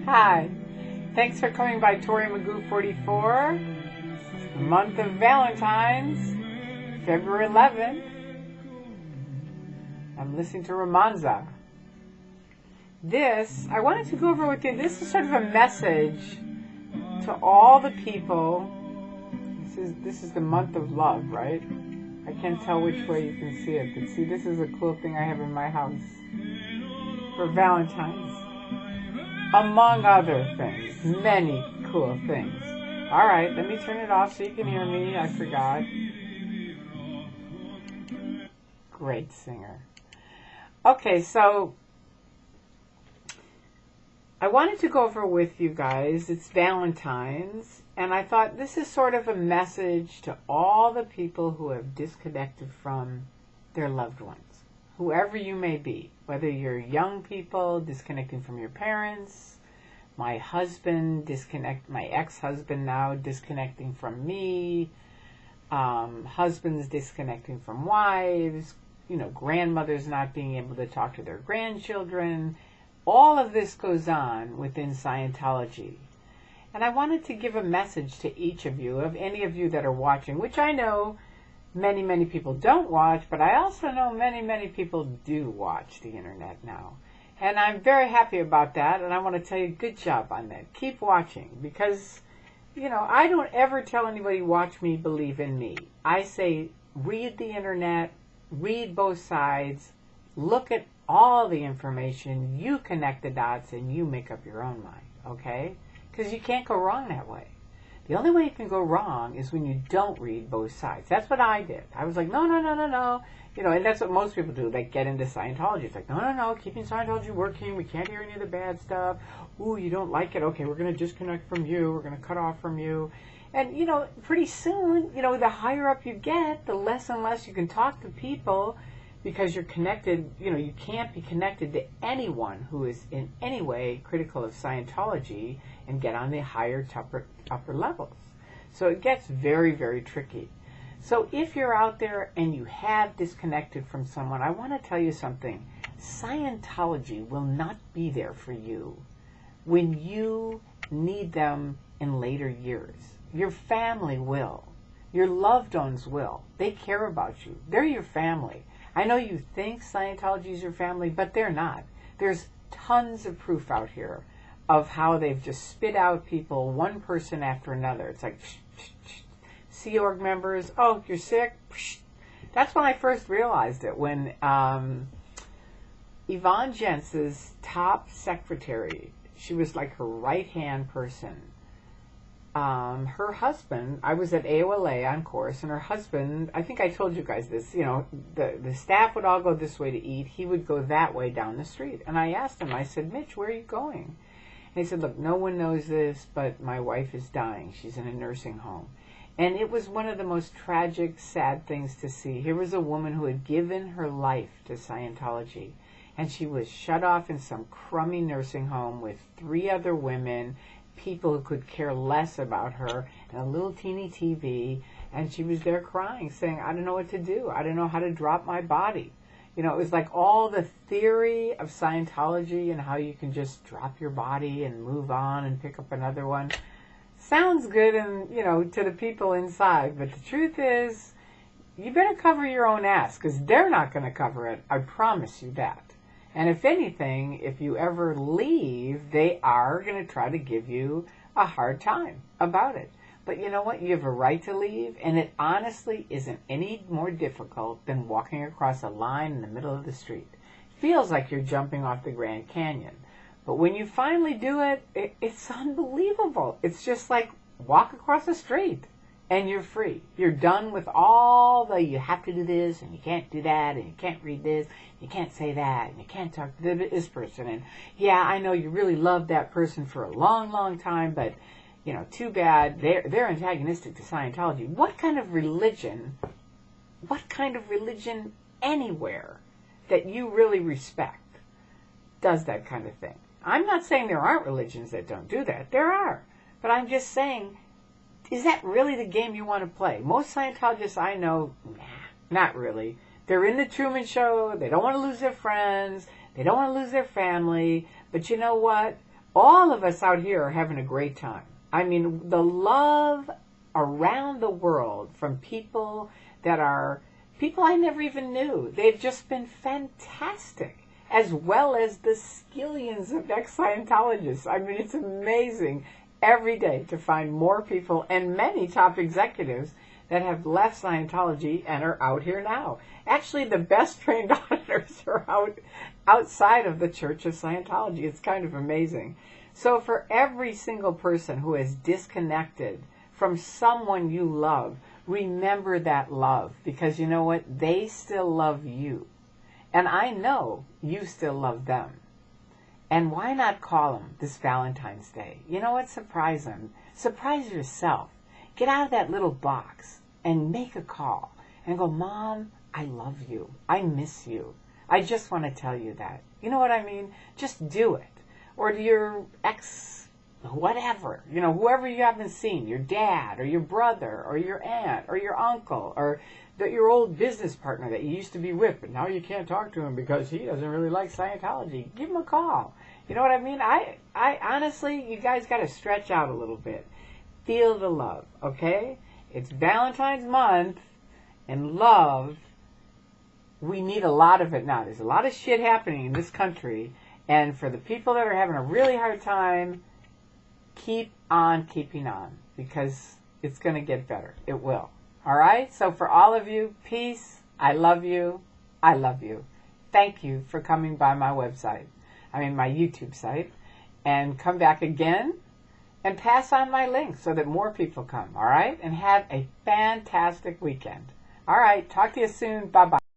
Hi. Thanks for coming by Tori Magoo 44. The month of Valentine's, February 11th. I'm listening to Romanza. I wanted to go over with you, this is sort of a message to all the people. This is the month of love, right? I can't tell which way you can see it, but see, this is a cool thing I have in my house for Valentine's. Among other things, many cool things. Alright, let me turn it off so you can hear me. I forgot. Great singer. Okay, so I wanted to go over with you guys, it's Valentine's, and I thought this is sort of a message to all the people who have disconnected from their loved ones, whoever you may be, whether you're young people disconnecting from your parents, my ex-husband now disconnecting from me, husbands disconnecting from wives, grandmothers not being able to talk to their grandchildren. All of this goes on within Scientology. And I wanted to give a message to each of you, of any of you that are watching, which I know many, many people don't watch, but I also know many, many people do watch the internet now. And I'm very happy about that, and I want to tell you, good job on that. Keep watching, because, I don't ever tell anybody, watch me, believe in me. I say, read the internet, read both sides, look at all the information, you connect the dots, and you make up your own mind, okay? Because you can't go wrong that way. The only way you can go wrong is when you don't read both sides. That's what I did. I was like, no. And that's what most people do. They get into Scientology. It's like, no, keeping Scientology working. We can't hear any of the bad stuff. Ooh, you don't like it. Okay, we're going to disconnect from you. We're going to cut off from you. And, pretty soon, the higher up you get, the less and less you can talk to people, because you're connected, you can't be connected to anyone who is in any way critical of Scientology and get on the higher, upper levels. So it gets very, very tricky. So if you're out there and you have disconnected from someone, I want to tell you something. Scientology will not be there for you when you need them in later years. Your family will. Your loved ones will. They care about you. They're your family. I know you think Scientology is your family, but they're not. There's tons of proof out here of how they've just spit out people, one person after another. It's like, Sea Org members, oh, you're sick? That's when I first realized it, when Yvonne Jentz's top secretary, she was like her right-hand person. Her husband, I was at AOLA on course, and her husband, I think I told you guys this, the staff would all go this way to eat. He would go that way down the street. And I asked him, I said, Mitch, where are you going? And he said, look, no one knows this, but my wife is dying. She's in a nursing home. And it was one of the most tragic, sad things to see. Here was a woman who had given her life to Scientology, and she was shut off in some crummy nursing home with 3 other women, people who could care less about her, and a little teeny TV, and she was there crying, saying, I don't know what to do. I don't know how to drop my body. It was like all the theory of Scientology and how you can just drop your body and move on and pick up another one. Sounds good and, to the people inside, but the truth is, you better cover your own ass, because they're not going to cover it. I promise you that. And if anything, if you ever leave, they are going to try to give you a hard time about it. But you know what? You have a right to leave, and it honestly isn't any more difficult than walking across a line in the middle of the street. It feels like you're jumping off the Grand Canyon. But when you finally do it, it's unbelievable. It's just like walk across the street, and you're free. You're done with all the, you have to do this, and you can't do that, and you can't read this, you can't say that, and you can't talk to this person. And yeah, I know you really loved that person for a long, long time, but, too bad. They're antagonistic to Scientology. What kind of religion anywhere that you really respect does that kind of thing? I'm not saying there aren't religions that don't do that. There are. But I'm just saying, is that really the game you want to play? Most Scientologists I know, not really. They're in the Truman Show. They don't want to lose their friends. They don't want to lose their family. But you know what? all of us out here are having a great time. I mean, the love around the world from people that are people I never even knew. They've just been fantastic, as well as the skillions of ex-Scientologists. I mean, it's amazing every day to find more people and many top executives that have left Scientology and are out here now. Actually, the best trained auditors are outside of the Church of Scientology. It's kind of amazing. So for every single person who has disconnected from someone you love, remember that love, because you know what? They still love you. And I know you still love them. And why not call them this Valentine's Day? You know what? Surprise them. Surprise yourself. Get out of that little box and make a call and go, Mom, I love you. I miss you. I just want to tell you that. You know what I mean? Just do it. Or to your ex, whatever, you know, whoever you haven't seen, your dad or your brother or your aunt or your uncle or your old business partner that you used to be with, but now you can't talk to him because he doesn't really like Scientology. Give him a call. You know what I mean? I honestly, you guys got to stretch out a little bit. Feel the love, okay? It's Valentine's month, and love, we need a lot of it now. There's a lot of shit happening in this country, and for the people that are having a really hard time, keep on keeping on, because it's going to get better. It will. All right? So for all of you, peace. I love you. I love you. Thank you for coming by my website. I mean, my YouTube site. And come back again and pass on my link so that more people come. All right? And have a fantastic weekend. All right. Talk to you soon. Bye-bye.